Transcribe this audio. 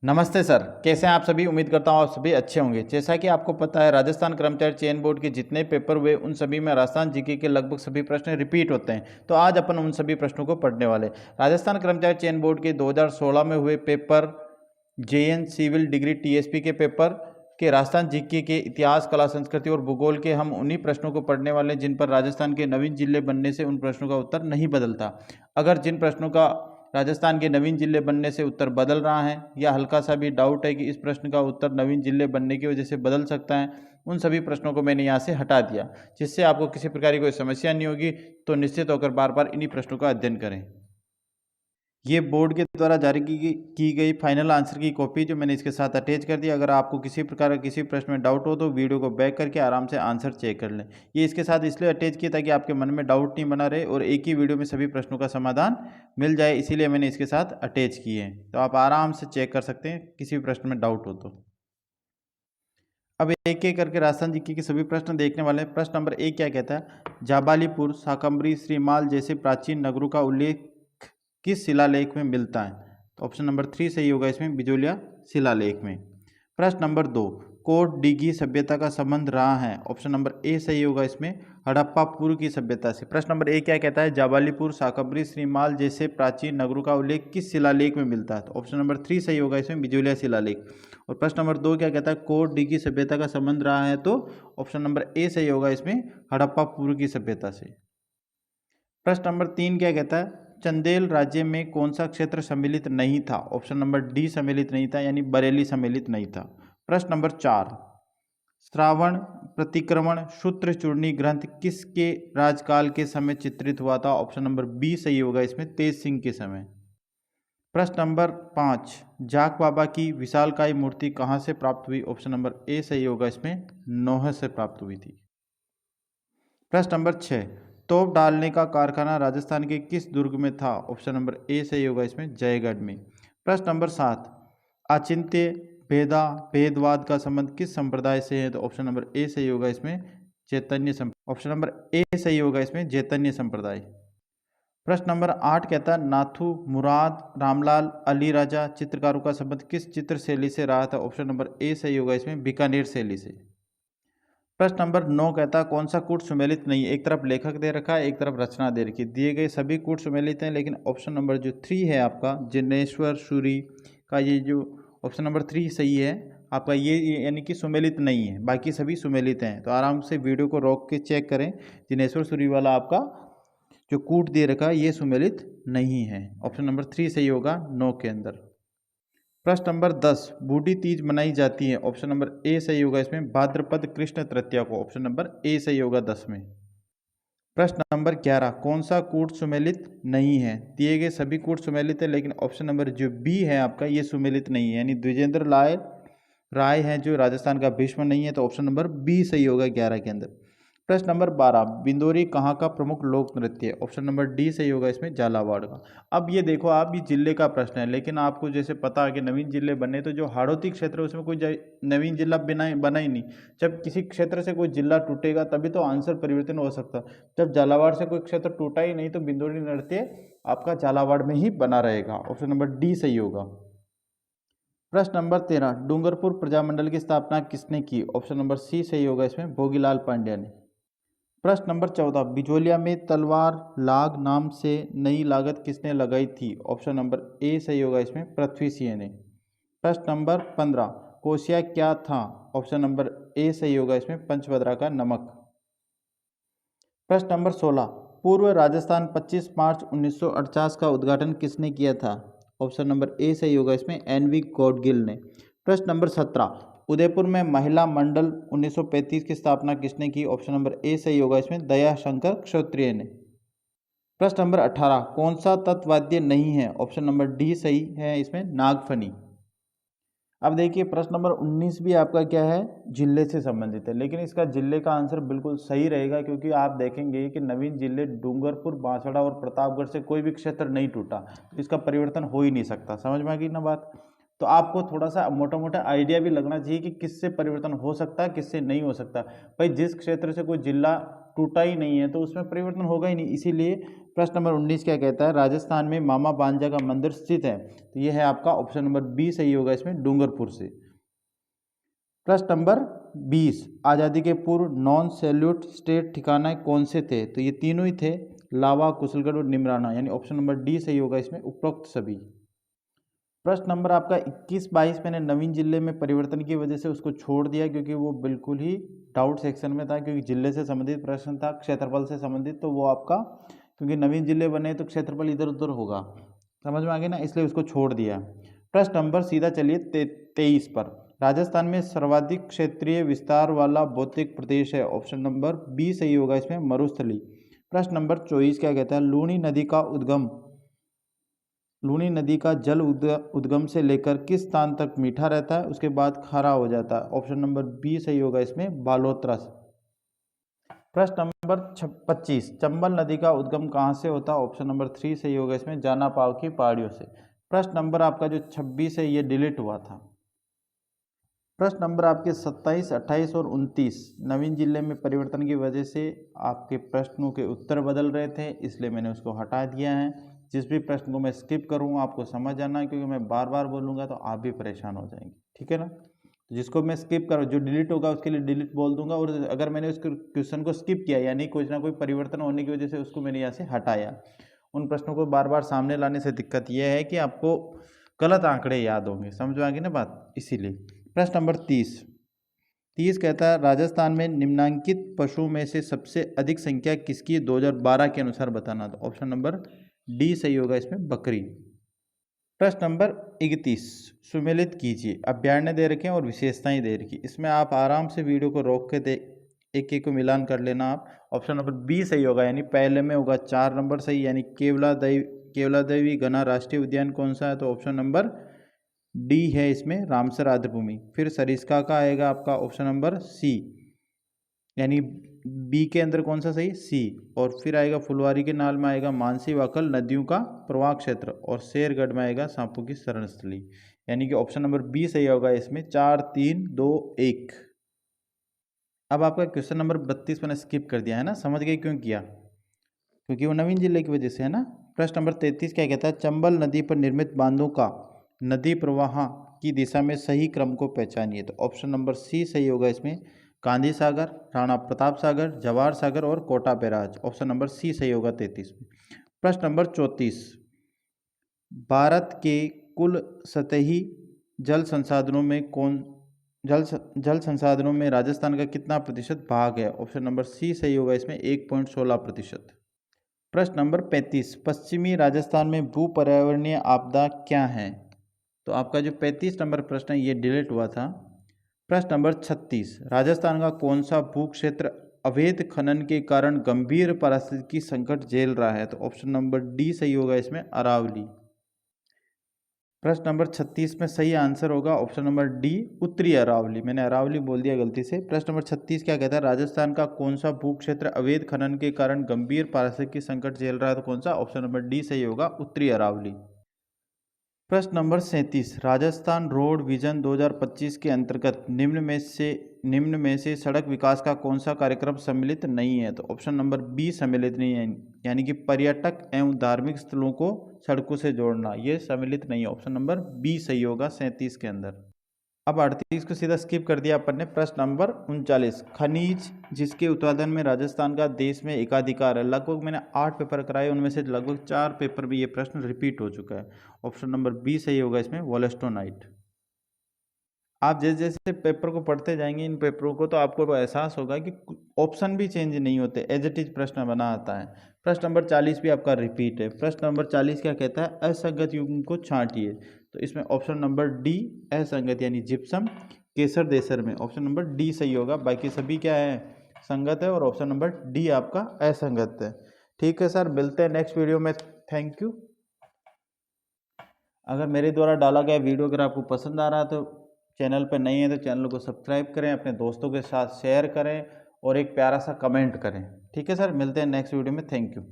नमस्ते सर, कैसे हैं आप सभी। उम्मीद करता हूँ आप सभी अच्छे होंगे। जैसा कि आपको पता है, राजस्थान कर्मचारी चयन बोर्ड के जितने पेपर हुए उन सभी में राजस्थान जीके के लगभग सभी प्रश्न रिपीट होते हैं। तो आज अपन उन सभी प्रश्नों को पढ़ने वाले। राजस्थान कर्मचारी चयन बोर्ड के 2016 में हुए paper JN civil degree TSP के पेपर के राजस्थान जीके के इतिहास, कला, संस्कृति और भूगोल के हम उन्हीं प्रश्नों को पढ़ने वाले हैं जिन पर राजस्थान के नवीन जिले बनने से उन प्रश्नों का उत्तर नहीं बदलता। अगर जिन प्रश्नों का राजस्थान के नवीन जिले बनने से उत्तर बदल रहा है या हल्का सा भी डाउट है कि इस प्रश्न का उत्तर नवीन जिले बनने की वजह से बदल सकता है, उन सभी प्रश्नों को मैंने यहाँ से हटा दिया, जिससे आपको किसी प्रकार की कोई समस्या नहीं होगी। तो निश्चित होकर बार बार इन्हीं प्रश्नों का अध्ययन करें। ये बोर्ड के द्वारा जारी की गई फाइनल आंसर की कॉपी जो मैंने इसके साथ अटैच कर दी। अगर आपको किसी प्रकार का किसी प्रश्न में डाउट हो तो वीडियो को बैक करके आराम से आंसर चेक कर लें। ये इसके साथ इसलिए अटैच किया ताकि आपके मन में डाउट नहीं बना रहे और एक ही वीडियो में सभी प्रश्नों का समाधान मिल जाए, इसीलिए मैंने इसके साथ अटैच किए हैं। तो आप आराम से चेक कर सकते हैं किसी भी प्रश्न में डाउट हो तो। अब एक एक करके राजस्थान जीके के सभी प्रश्न देखने वाले हैं। प्रश्न नंबर 1 क्या कहता है? जाबालीपुर, शाकंभरी, श्रीमाल जैसे प्राचीन नगरों का उल्लेख किस शिलालेख में मिलता है? तो ऑप्शन नंबर 3 सही होगा इसमें, बिजोलिया शिलालेख में। प्रश्न नंबर 2, कोट डीगी सभ्यता का संबंध रहा है? ऑप्शन नंबर ए सही होगा इसमें, हड़प्पा पूर्व की सभ्यता से। प्रश्न नंबर 1 क्या कहता है? जाबालीपुर, शाकंभरी, श्रीमाल जैसे प्राचीन नगरों का उल्लेख किस शिलालेख में मिलता है? तो ऑप्शन नंबर 3 सही होगा इसमें, बिजोलिया शिलालेख। और प्रश्न नंबर 2 क्या कहता है? कोट डीगी सभ्यता का संबंध रहा है? तो ऑप्शन नंबर ए सही होगा इसमें, हड़प्पा पूर्व की सभ्यता से। प्रश्न नंबर 3 क्या कहता है? चंदेल राज्य में कौन सा क्षेत्र सम्मिलित नहीं था? ऑप्शन नंबर डी सम्मिलित नहीं था, यानी बरेली सम्मिलित नहीं था। प्रश्न नंबर 4, श्रावण प्रतिक्रमण सूत्र चूर्णी ग्रंथ किसके राजकाल के समय चित्रित हुआ था? ऑप्शन नंबर बी सही होगा इसमें, तेज सिंह के समय। प्रश्न नंबर 5, जाक बाबा की विशालकाय मूर्ति कहाँ से प्राप्त हुई? ऑप्शन नंबर ए सही होगा इसमें, नौहर से प्राप्त हुई थी। प्रश्न नंबर 6, तोप डालने का कारखाना राजस्थान के किस दुर्ग में था? ऑप्शन नंबर ए सही होगा इसमें, जयगढ़ में। प्रश्न नंबर 7, अचिंत्य भेदा भेदवाद का संबंध किस संप्रदाय से है? तो ऑप्शन नंबर ए सही होगा इसमें, चैतन्य संप्रदाय। ऑप्शन नंबर ए सही होगा इसमें, चैतन्य संप्रदाय। प्रश्न नंबर 8 कहता है, नाथू मुराद रामलाल अली राजा चित्रकारों का संबंध किस चित्र शैली से रहा था? ऑप्शन नंबर ए सही होगा इसमें, बीकानेर शैली से। प्रश्न नंबर 9 कहता है, कौन सा कूट सुमेलित नहीं है? एक तरफ लेखक दे रखा है, एक तरफ रचना दे रखी है। दिए गए सभी कूट सुमेलित हैं, लेकिन ऑप्शन नंबर जो 3 है आपका, जिनेश्वर सूरी का ये जो ऑप्शन नंबर 3 सही है आपका, ये यानी कि सुमेलित नहीं है, बाकी सभी सुमेलित हैं। तो आराम से वीडियो को रोक के चेक करें, जिनेश्वर सूरी वाला आपका जो कूट दे रखा है ये सुमेलित नहीं है। ऑप्शन नंबर 3 सही होगा 9 के अंदर। प्रश्न नंबर 10, बूढ़ी तीज मनाई जाती है? ऑप्शन नंबर ए सही होगा इसमें, भाद्रपद कृष्ण तृतीया को। ऑप्शन नंबर ए सही होगा 10 में। प्रश्न नंबर 11, कौन सा कूट सुमेलित नहीं है? दिए गए सभी कूट सुमेलित है, लेकिन ऑप्शन नंबर जो बी है आपका ये सुमेलित नहीं है, यानी द्विजेंद्र राय है जो राजस्थान का भीष्म नहीं है। तो ऑप्शन नंबर बी सही होगा 11 के अंदर। प्रश्न नंबर 12, बिंदोरी कहाँ का प्रमुख लोक नृत्य है? ऑप्शन नंबर डी सही होगा इसमें, झालावाड़ का। अब ये देखो आप, ये जिले का प्रश्न है, लेकिन आपको जैसे पता है कि नवीन जिले बने, तो जो हाड़ौती क्षेत्र है उसमें कोई नवीन जिला बना ही नहीं। जब किसी क्षेत्र से कोई जिला टूटेगा तभी तो आंसर परिवर्तन हो सकता। जब झालावाड़ से कोई क्षेत्र टूटा ही नहीं तो बिंदोरी नृत्य आपका झालावाड़ में ही बना रहेगा। ऑप्शन नंबर डी सही होगा। प्रश्न नंबर 13, डूंगरपुर प्रजामंडल की स्थापना किसने की? ऑप्शन नंबर सी सही होगा इसमें, भोगीलाल पांड्या ने। प्रश्न नंबर 14, बिजोलिया में तलवार लाग नाम से नई लागत किसने लगाई थी? ऑप्शन नंबर ए सही होगा इसमें, पृथ्वी सिंह ने। प्रश्न नंबर 15, कोशिया क्या था? ऑप्शन नंबर ए सही होगा इसमें, पंचभद्रा का नमक। प्रश्न नंबर 16, पूर्व राजस्थान 25 मार्च 1948 का उद्घाटन किसने किया था? ऑप्शन नंबर ए सही होगा इसमें, एनवी गॉडगिल ने। प्रश्न नंबर 17, उदयपुर में महिला मंडल 1935 की स्थापना किसने की? ऑप्शन नंबर ए सही होगा इसमें, दयाशंकर क्षत्रिय ने। प्रश्न नंबर 18, कौन सा तत्वाद्य नहीं है? ऑप्शन नंबर डी सही है इसमें, नागफनी। अब देखिए प्रश्न नंबर 19 भी आपका क्या है, जिले से संबंधित है, लेकिन इसका जिले का आंसर बिल्कुल सही रहेगा, क्योंकि आप देखेंगे कि नवीन जिले डूंगरपुर, बांसवाड़ा और प्रतापगढ़ से कोई भी क्षेत्र नहीं टूटा, तो इसका परिवर्तन हो ही नहीं सकता। समझ में आ गई ना बात? तो आपको थोड़ा सा मोटा मोटा आइडिया भी लगना चाहिए कि किससे परिवर्तन हो सकता है, किससे नहीं हो सकता। भाई जिस क्षेत्र से कोई जिला टूटा ही नहीं है तो उसमें परिवर्तन होगा ही नहीं। इसीलिए प्रश्न नंबर 19 क्या कहता है, राजस्थान में मामा बांजा का मंदिर स्थित है। तो ये है आपका ऑप्शन नंबर बी सही होगा इसमें, डूंगरपुर से। प्रश्न नंबर 20, आज़ादी के पूर्व नॉन सैल्यूट स्टेट ठिकाना कौन से थे? तो ये तीनों ही थे, लावा, कुशलगढ़ और निमराना, यानी ऑप्शन नंबर डी सही होगा इसमें, उपरोक्त सभी। प्रश्न नंबर आपका 21-22 मैंने नवीन जिले में परिवर्तन की वजह से उसको छोड़ दिया क्योंकि वो बिल्कुल ही डाउट सेक्शन में था, क्योंकि जिले से संबंधित प्रश्न था, क्षेत्रफल से संबंधित, तो वो आपका क्योंकि नवीन जिले बने तो क्षेत्रफल इधर उधर होगा, समझ में आ गया ना, इसलिए उसको छोड़ दिया। प्रश्न नंबर सीधा चलिए 23 पर, राजस्थान में सर्वाधिक क्षेत्रीय विस्तार वाला भौतिक प्रदेश है, ऑप्शन नंबर बी सही होगा इसमें, मरुस्थली। प्रश्न नंबर 24 क्या कहता है, लूनी नदी का जल उद्गम से लेकर किस स्थान तक मीठा रहता है, उसके बाद खारा हो जाता है, ऑप्शन नंबर बी सही होगा इसमें, बालोतरा से। प्रश्न नंबर 25, चंबल नदी का उद्गम कहाँ से होता है, ऑप्शन नंबर 3 सही होगा इसमें, जाना पाव की पहाड़ियों से। प्रश्न नंबर आपका जो 26 है ये डिलीट हुआ था। प्रश्न नंबर आपके 27, 28 और 29 नवीन जिले में परिवर्तन की वजह से आपके प्रश्नों के उत्तर बदल रहे थे, इसलिए मैंने उसको हटा दिया है। जिस भी प्रश्न को मैं स्किप करूँगा आपको समझ आना है, क्योंकि मैं बार बार बोलूँगा तो आप भी परेशान हो जाएंगे, ठीक है ना। तो जिसको मैं स्किप करूँ, जो डिलीट होगा उसके लिए डिलीट बोल दूंगा, और अगर मैंने उस क्वेश्चन को स्किप किया यानी कुछ ना कोई परिवर्तन होने की वजह से उसको मैंने यहाँ से हटाया, उन प्रश्नों को बार बार सामने लाने से दिक्कत यह है कि आपको गलत आंकड़े याद होंगे, समझ में आ गई ना बात, इसीलिए। प्रश्न नंबर 30 कहता है, राजस्थान में निम्नांकित पशुओं में से सबसे अधिक संख्या किसकी है 2012 के अनुसार बताना, तो ऑप्शन नंबर डी सही होगा इसमें, बकरी। प्रश्न नंबर 31, सुमेलित कीजिए, अभ्यारण्य दे रखे हैं और विशेषताएं दे रखी, इसमें आप आराम से वीडियो को रोक के एक एक को मिलान कर लेना आप। ऑप्शन नंबर बी सही होगा, यानी पहले में होगा 4 नंबर सही, यानी केवला देवी घना राष्ट्रीय उद्यान कौन सा है, तो ऑप्शन नंबर डी है इसमें, रामसर आर्द्रभूमि। फिर सरिस्का का आएगा आपका ऑप्शन नंबर सी, यानी बी के अंदर कौन सा सही, सी। और फिर आएगा फुलवारी के नाल में आएगा मानसी वाकल नदियों का प्रवाह क्षेत्र, और शेरगढ़ में आएगा सांपों की शरण स्थली, यानी कि ऑप्शन नंबर बी सही होगा इसमें, 4 3 2 1। अब आपका क्वेश्चन नंबर 32 मैंने स्किप कर दिया है ना, समझ गए क्यों किया, क्योंकि वो नवीन जिले की वजह से है ना। प्रश्न नंबर 33 क्या कहता है, चंबल नदी पर निर्मित बांधों का नदी प्रवाह की दिशा में सही क्रम को पहचानिए, तो ऑप्शन नंबर सी सही होगा इसमें, गांधी सागर, राणा प्रताप सागर, जवाहर सागर और Kota barrage, option number C सही होगा 33 में। प्रश्न नंबर 34, भारत के कुल सतही जल संसाधनों में जल संसाधनों में राजस्थान का कितना प्रतिशत भाग है, ऑप्शन नंबर सी सही होगा इसमें, 1.16%। प्रश्न नंबर 35, पश्चिमी राजस्थान में भू पर्यावरणीय आपदा क्या है, तो आपका जो 35 नंबर प्रश्न है ये डिलीट हुआ था। प्रश्न नंबर 36, राजस्थान का कौन सा भू क्षेत्र अवैध खनन के कारण गंभीर पारिस्थितिकी संकट झेल रहा है, तो ऑप्शन नंबर डी सही होगा इसमें, अरावली। प्रश्न नंबर 36 में सही आंसर होगा ऑप्शन नंबर डी, उत्तरी अरावली, मैंने अरावली बोल दिया गलती से। प्रश्न नंबर 36 क्या कहता है, राजस्थान का कौन सा भू क्षेत्र अवैध खनन के कारण गंभीर पारिस्थितिकी संकट झेल रहा है, तो कौन सा, ऑप्शन नंबर डी सही होगा, उत्तरी अरावली। प्रश्न नंबर 37, राजस्थान रोड विजन 2025 के अंतर्गत निम्न में से सड़क विकास का कौन सा कार्यक्रम सम्मिलित नहीं है, तो ऑप्शन नंबर बी सम्मिलित नहीं है, यानी कि पर्यटक एवं धार्मिक स्थलों को सड़कों से जोड़ना, ये सम्मिलित नहीं है, ऑप्शन नंबर बी सही होगा 37 के अंदर। अब 38 को सीधा स्किप कर दिया अपन ने। प्रश्न नंबर 39, खनिज जिसके उत्पादन में राजस्थान का देश में एकाधिकार है, लगभग मैंने 8 पेपर कराए, उनमें से लगभग 4 पेपर में ये प्रश्न रिपीट हो चुका है, ऑप्शन नंबर बी सही होगा इसमें, वोलेस्टोनाइट। आप जैसे जैसे पेपर को पढ़ते जाएंगे इन पेपरों को, तो आपको एहसास होगा कि ऑप्शन भी चेंज नहीं होते, एज इट इज प्रश्न बना आता है। प्रश्न नंबर 40 भी आपका रिपीट है। प्रश्न नंबर 40 क्या कहता है, असंगत युग्म को छांटिए, तो इसमें ऑप्शन नंबर डी असंगत, यानी जिप्सम केसर देसर में ऑप्शन नंबर डी सही होगा, बाकी सभी क्या है, संगत है, और ऑप्शन नंबर डी आपका असंगत है। ठीक है सर, मिलते हैं नेक्स्ट वीडियो में, थैंक यू। अगर मेरे द्वारा डाला गया वीडियो अगर आपको पसंद आ रहा है तो चैनल पर नए हैं तो चैनल को सब्सक्राइब करें, अपने दोस्तों के साथ शेयर करें और एक प्यारा सा कमेंट करें। ठीक है सर, मिलते हैं नेक्स्ट वीडियो में, थैंक यू।